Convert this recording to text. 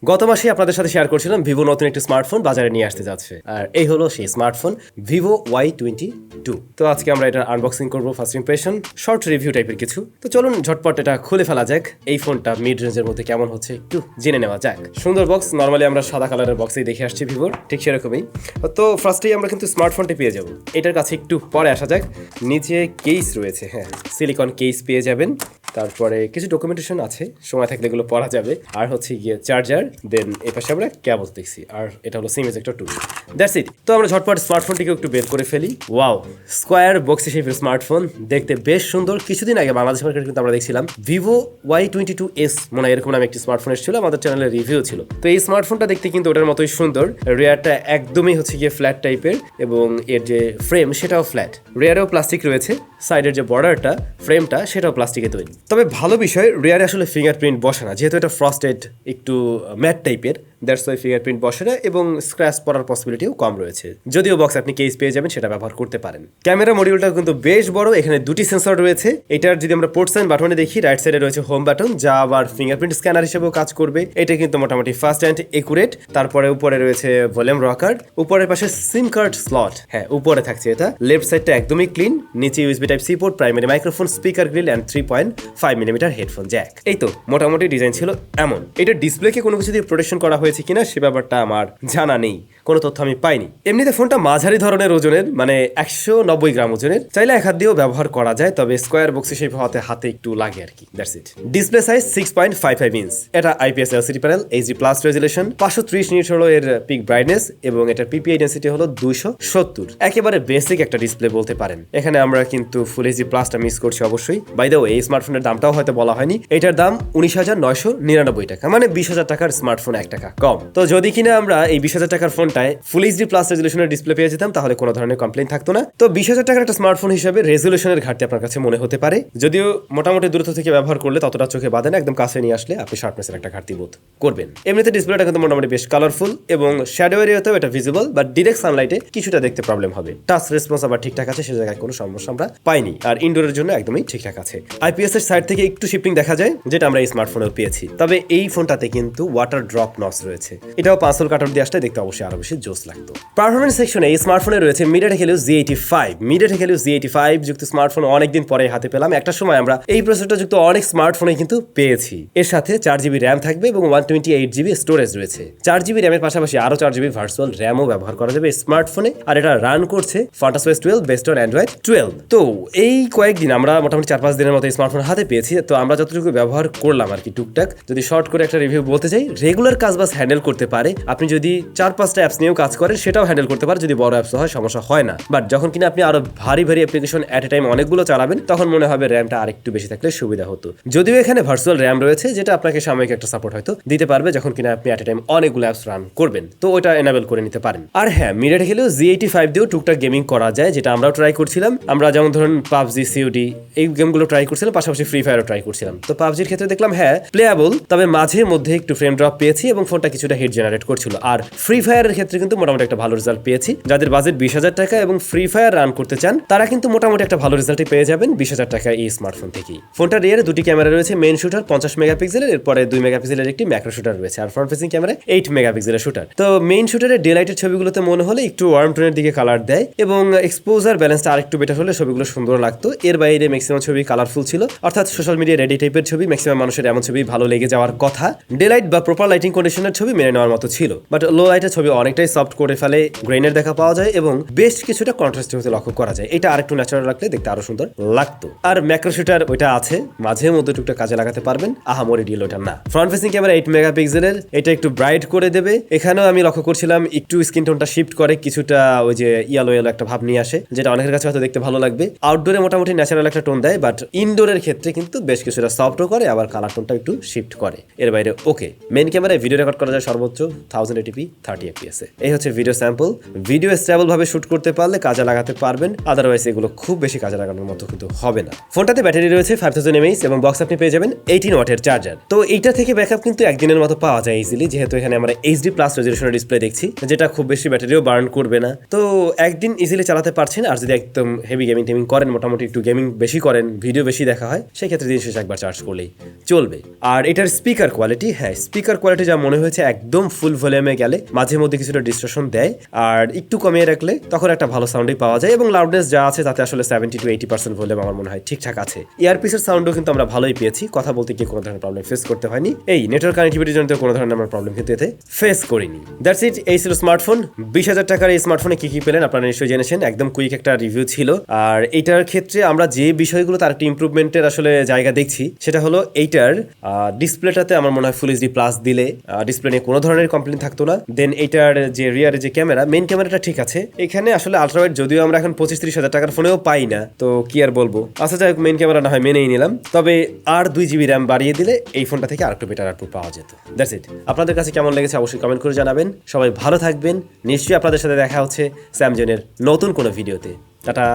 গত মাসে আপনাদের সাথে শেয়ার করছিলাম ভিভো নতুন একটি স্মার্টফোন বাজারে নিয়ে আসতে যাচ্ছে, আর এই হলো সেই স্মার্টফোন ভিভো Y22। তো আজকে আমরা এটা আনবক্সিং করবো, ফার্স্ট ইমপ্রেশন, শর্ট রিভিউ টাইপের কিছু। তো চলুন ঝটপট এটা খুলে ফেলা যাক। এই ফোনটা মিড রেঞ্জের মধ্যে কেমন হচ্ছে একটু জেনে নেওয়া যাক। সুন্দর বক্স, নর্মালি আমরা সাদা কালারের বক্সেই দেখে আসছি ভিভোর, ঠিক সেরকমই। তো ফার্স্টেই আমরা কিন্তু স্মার্টফোনটি পেয়ে যাব। এটার কাছে একটু পরে আসা যাক। নিচে কেস রয়েছে, হ্যাঁ সিলিকন কেস পেয়ে যাবেন। তারপরে কিছু ডকুমেন্টেশন আছে, সময় থাকলে এগুলো পড়া যাবে। আর হচ্ছে গিয়ে চার্জার, দেন এ পাশে আমরা কেবল দেখছি, আর এটা হলো সিম ইজেক্টর টুল। That's it. তো আমরা ঝটপট স্মার্টফোনটিকে একটু বের করে ফেলি। ওয়াও, স্কোয়ার বক্সি শেপের স্মার্টফোন, দেখতে বেশ সুন্দর। কিছুদিন আগে বাংলাদেশ মার্কেটে কিন্তু আমরা দেখছিলাম ভিভো Y22s, মনে হয় এরকম নামে একটি স্মার্টফোন এসেছিল, আমাদের চ্যানেলে রিভিউ ছিল। তো এই স্মার্টফোনটা দেখতে কিন্তু ওটার মতোই সুন্দর। রেয়ারটা একদমই হচ্ছে গিয়ে ফ্ল্যাট টাইপের, এবং এর যে ফ্রেম সেটাও ফ্ল্যাট। রেয়ারেও প্লাস্টিক রয়েছে, সাইডের যে বর্ডারটা ফ্রেমটা সেটাও প্লাস্টিকে তৈরি। তবে ভালো বিষয়, রেয়ারে আসলে ফিঙ্গারপ্রিন্ট বসে না, যেহেতু এটা ফ্রস্টেড একটু ম্যাট টাইপের, দ্যাটস ওয়াই ফিঙ্গারপ্রিন্ট বসে না, এবং স্ক্র্যাচ পড়ার পসিবিলিটিও কম রয়েছে। যদিও বক্স আপনি কেস পেয়ে যাবেন, সেটা ব্যবহার করতে পারেন। ক্যামেরা মডিউলটা কিন্তু বেশ বড়, এখানে দুটি সেন্সর রয়েছে। এটার যদি আমরা পোর্ট সাইন বাটনে দেখি, রাইট সাইডে রয়েছে হোম বাটন, যা আবার ফিঙ্গারপ্রিন্ট স্ক্যানার হিসেবেও কাজ করবে। এটা কিন্তু মোটামুটি ফাস্ট অ্যান্ড একুরেট। তারপরে উপরে রয়েছে ভলিউম রকার, উপরের পাশে সিম কার্ড স্লট, হ্যাঁ উপরে থাকছে এটা। লেফট সাইডটা একদমই ক্লিন, নিচে USB type C port, primary microphone, speaker grill and 3.5 millimetre headphone jack. এই তো মোটামুটি ডিজাইন ছিল এমন। এটা ডিসপ্লেকে কোনো কিছু দিয়ে প্রোটেকশন করা হয়েছে কিনা সে ব্যাপারটা আমার জানা নেই, কোনো তথ্য আমি পাইনি। এমনিতে ফোনটা মাঝারি ধরনের ওজনের, মানে 190 গ্রাম ওজনের। চাইলে এক হাত দিয়েও ব্যবহার করা যায়, তবে স্কোয়ার বক্সে সেই হাতে একটু লাগে আর কি। That's it. Display size 6.55 inch. এটা IPS LCD panel, HD+ resolution, 530 nit হলো এর পিক ব্রাইটনেস, এবং এটার PPI ডেন্সিটি হলো 270। একেবারে বেসিক একটা ডিসপ্লে বলতে পারেন। এখানে আমরা কিন্তু ফুল HD+টা মিস করছি অবশ্যই। বাই দ্য ওয়ে, এই স্মার্টফোনের দামটাও হয়তো বলা হয়নি। এটার দাম 19,999 টাকা, মানে 20,000 টাকার স্মার্টফোন 1 টাকা কম। তো যদি কিনা আমরা এই 20,000 টাকার ফোনটায় ফুল HD+ রেজুলেশনের ডিসপ্লে পেয়ে যেতাম, তাহলে কোনো ধরনের কমপ্লেইন থাকতো না। তো 20,000 টাকার একটা স্মার্টফোন হিসেবে রেজুলেশনের ঘাটতি আপনার কাছে মনে হতে পারে, যদিও মোটামুটি দূরত্ব থেকে ব্যবহার করলে ততটা চোখে বাঁধে না। একদম কাছে নিয়ে আসলে আপনি শার্পনেসের একটা ঘাটতি বোধ করবেন। এমনিতে ডিসপ্লেটা কিন্তু মোটামুটি বেশ কালারফুল, এবং শ্যাডো এরিয়াতেও এটা ভিজিবল, বাট ডিরেক্ট সানলাইটে কিছুটা দেখতে প্রবলেম হবে। টাচ রেসপন্স আবার ঠিকঠাক আছে, সে জায়গায় কোনো সমস্যা আমরা পাইনি। আর ইনডোরের জন্য একদমই ঠিকঠাক আছে। IPS এর সাইড থেকে একটু শিফটিং দেখা যায়, যেটা আমরা এই স্মার্টফোনেও পেয়েছি। তবে এই ফোনটাতে কিন্তু ওয়াটার ড্রপ নস রয়েছে, এটাও পাঁচল কাটার দিয়ে আসলে দেখতে অবশ্যই আরো বেশি জোস লাগতো। পারফরমেন্স সেকশনে এই স্মার্টফোনে রয়েছে MediaTek Helio Z85। MediaTek Helio Z85 যুক্ত স্মার্টফোন অনেকদিন পরে হাতে পেলাম। একটা সময় আমরা এই প্রসেসরটা যুক্ত অনেক স্মার্টফোনে কিন্তু পেয়েছি। এর সাথে 4GB র্যাম থাকবে এবং 128GB স্টোরেজ রয়েছে। 4GB র্যামের পাশাপাশি আরো 4GB ভার্চুয়াল র্যামও ব্যবহার করা যাবে এই স্মার্টফোনে, আর এটা রান করছে FuntasOS 12 বেসড অন Android 12। তো এই কয়েকদিন আমরা মোটামুটি 4-5 দিনের মতো এই স্মার্টফোন হাতে পেয়েছি। তো আমরা যতটুকু ব্যবহার করলাম আর কি, টুকটাক যদি শর্ট করে একটা রিভিউ বলতে চাই, রেগুলার কাজ বাস হ্যান্ডেল করতে পারে। আপনি যদি 4-5টা অ্যাপস নিয়েও কাজ করেন, সেটাও হ্যান্ডেল করতে পারে। যদি বড় অ্যাপস হয় সমস্যা হয় না, বাট যখন কিনা আপনি আরো ভারী অ্যাপ্লিকেশন এট এ টাইম অনেকগুলো চালাবেন, তখন মনে হবে র্যামটা আরেকটু বেশি থাকলে সুবিধা হতো। যদিও এখানে ভার্চুয়াল র্যাম রয়েছে, যেটা আপনাকে সাময়িক একটা সাপোর্ট হয়তো দিতে পারবে যখন কিনা আপনি এট এ টাইম অনেকগুলো অ্যাপস রান করবেন, তো ওটা এনাবেল করে নিতে পারেন। আর হ্যাঁ, MediaTek Helio Z85 দিয়েও টুকটাক গেমিং করা যায়, যেটা আমরাও ট্রাই করছিলাম। আমরা যেমন ধরুন PUBG, COD এই গেমগুলো ট্রাই করছিলাম, পাশাপাশি ফ্রি ফায়ারও ট্রাই করছিলাম। তো PUBGর ক্ষেত্রে দেখলাম হ্যাঁ প্লেয়াবল, তবে মাঝে মধ্যে একটু ফ্রেম ড্রপ পেয়েছি এবং ফোনটা কিছুটা হিট জেনারেট করছিল। আর ফ্রি ফায়ারের ক্ষেত্রে কিন্তু মোটামুটি একটা ভালো রেজাল্ট পেয়েছি। যাদের বাজেট 20,000 টাকা এবং ফ্রি ফায়ার রান করতে চান, তারা কিন্তু মোটামুটি একটা ভালো রেজাল্টই পেয়ে যাবেন 20,000 টাকা এই স্মার্টফোন থেকেই। ফোনটার রিয়ারে দুটি ক্যামেরা রয়েছে, মেইন শুটার 50 মেগাপিক্সেলের, এরপরে 2 মেগাপিক্সেলের একটি ম্যাক্রো শুটার রয়েছে, আর ফ্রন্ট ফেসিং ক্যামেরা 8 মেগাপিক্সেলের শুটার। তো মেইন শুটারের ডে লাইটের ছবিগুলোতে মনে হলে একটু ওয়ার্ম টোনের দিকে কালার দেয়, এবং এক্সপোজার ব্যালেন্সটা আরেকটু বেটার হলে ছবিগুলো সুন্দর লাগতো। এর বাইরে ম্যাক্সিমাম ছবি কালারফুল ছিল, অর্থাৎ সোশ্যাল মিডিয়া রেডি টাইপের ছবি। ম্যাক্সিমাম মানুষের এমন ছবি ভালো লেগে যাওয়ার কথা। ডে লাইট বা প্রপার লাইটিং কন্ডিশনের ছবি মেনে নেওয়ার মতো ছিল, বাট লো লাইটের ছবি অনেকটাই সফট করে ফেলে, গ্রেইনের দেখা পাওয়া যায় এবং বেশ কিছুটা কন্ট্রাস্ট হতে লক্ষ্য করা যায়। এটা আরেকটু ন্যাচারাল রাখলে দেখতে আরো সুন্দর লাগতো। আর ম্যাক্রো শুটার ওইটা আছে, মাঝে মধ্যে টুকটাক কাজে লাগাতে পারবেন, আহামরি ডিল ওটা না। ফ্রন্ট ফেসিং ক্যামেরা 8 মেগাপিক্সেলের, এটা একটু ব্রাইট করে দেবে। এখানেও আমি লক্ষ্য করছিলাম একটু স্কিন টোনটা শিফট করে, কিছুটা ওই যে ইয়েলো একটা ভাব নিয়ে আসে, যেটা অনেকের কাছে হয়তো দেখতে ভালো লাগবে। আউটডোরে মোটামুটি ন্যাচারাল একটা টোন দেয়, বাট ইনডোরের ক্ষেত্রে কিন্তু বেশ কিছুটা সফটও করে, আবার কালার টোনটা একটু শিফট করে। এর বাইরে ওকে। মেইন ক্যামেরায় ভিডিও রেকর্ড করা যায় সর্বোচ্চ 1080p 30 fps এ। এই হচ্ছে ভিডিও স্যাম্পল। ভিডিও স্টেবল ভাবে শুট করতে পারলে কাজে লাগাতে পারবেন, আদারওয়াইজ এগুলো খুব বেশি কাজে লাগানোর মতো কিন্তু হবে না। ফোনটাতে ব্যাটারি রয়েছে 5000 mAh এবং বক্স আপনি পেয়ে যাবেন 18 ওয়াটের চার্জার। তো এইটা থেকে ব্যাকআপ কিন্তু একদিনের মতো পাওয়া যায় ইজিলি, যেহেতু এখানে আমরা HD+ রেজুলেশনের ডিসপ্লে দেখছি, যেটা খুব বেশি ব্যাটারিও বার্ন করবে না। তো একদিন ইজিলি চালাতে পারছেন। আর যদি একদম হেভি গেমিং টেমিং করেন, মোটামুটি একটু গেমিং বেশি করেন, ভিডিও বেশি দেখা হয়, সেই ক্ষেত্রে দিন শেষে একবার চার্জ করলেই চলবে। আর এটার স্পিকার কোয়ালিটি, হ্যাঁ স্পিকার কোয়ালিটি যা মনে হয়েছে গেছে একদম ফুল ভলিউমে গেলে মাঝে মধ্যে কিছুটা ডিস্টরশন দেয়, আর একটু কমিয়ে রাখলে তখন একটা ভালো সাউন্ডই পাওয়া যায়, এবং লাউডনেস যা আছে তাতে আসলে 70-80% ভলিউম আমার মনে হয় ঠিকঠাক আছে। ইয়ারপিসের সাউন্ডও কিন্তু আমরা ভালোই পেয়েছি, কথা বলতে গিয়ে কোনো ধরনের প্রবলেম ফেস করতে হয়নি। এই নেটওয়ার্ক কানেক্টিভিটির জন্য কোনো ধরনের আমরা প্রবলেম কিন্তু এতে ফেস করিনি। দ্যাটস ইট, এই ছিল স্মার্টফোন। 20,000 টাকার এই স্মার্টফোনে কি কি পেলেন আপনারা নিশ্চয়ই জেনেছেন, একদম কুইক একটা রিভিউ ছিল। আর এইটার ক্ষেত্রে আমরা যে বিষয়গুলো তার একটা ইমপ্রুভমেন্টের আসলে জায়গা দেখছি সেটা হলো এইটার ডিসপ্লেটাতে আমার মনে হয় ফুল এইচডি প্লাস দিলে ডিসপ্লে নিয়ে কোনো ধরনের কমপ্লেন থাকতো না। দেন এইটার যে রিয়ারে যে ক্যামেরা, মেইন ক্যামেরাটা ঠিক আছে। এখানে আসলে আলট্রাওয়াইড যদিও আমরা এখন 25-30 হাজার টাকার ফোনেও পাই না, তো কি আর বলবো। আচ্ছা যাই হোক, মেইন ক্যামেরা না হয় মেনেই নিলাম, তবে আর 2 GB র্যাম বাড়িয়ে দিলে এই ফোনটা থেকে আরেকটু বেটার আউটপুট পাওয়া যেত। That's it. আপনাদের কাছে কেমন লেগেছে অবশ্যই কমেন্ট করে জানাবেন। সবাই ভালো থাকবেন, নিশ্চয়ই আপনাদের সাথে দেখা হচ্ছে স্যামজনের নতুন কোনো ভিডিওতে। টাটা।